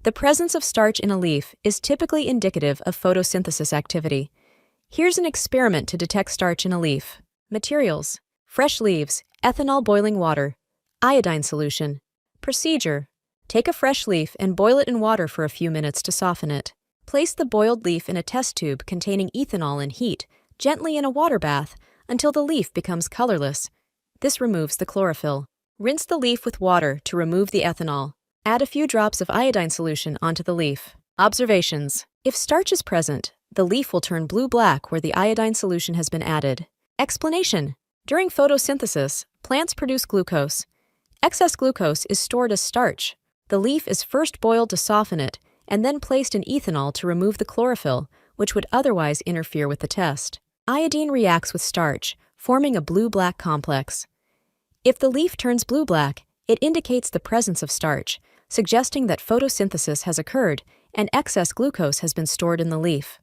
The presence of starch in a leaf is typically indicative of photosynthesis activity. Here's an experiment to detect starch in a leaf. Materials: fresh leaves, ethanol boiling water, iodine solution. Procedure: take a fresh leaf and boil it in water for a few minutes to soften it. Place the boiled leaf in a test tube containing ethanol and heat gently in a water bath until the leaf becomes colorless. This removes the chlorophyll. Rinse the leaf with water to remove the ethanol. Add a few drops of iodine solution onto the leaf. Observations: if starch is present, the leaf will turn blue-black where the iodine solution has been added. Explanation: during photosynthesis, plants produce glucose. Excess glucose is stored as starch. The leaf is first boiled to soften it, and then placed in ethanol to remove the chlorophyll, which would otherwise interfere with the test. Iodine reacts with starch, forming a blue-black complex. If the leaf turns blue-black, it indicates the presence of starch, suggesting that photosynthesis has occurred and excess glucose has been stored in the leaf.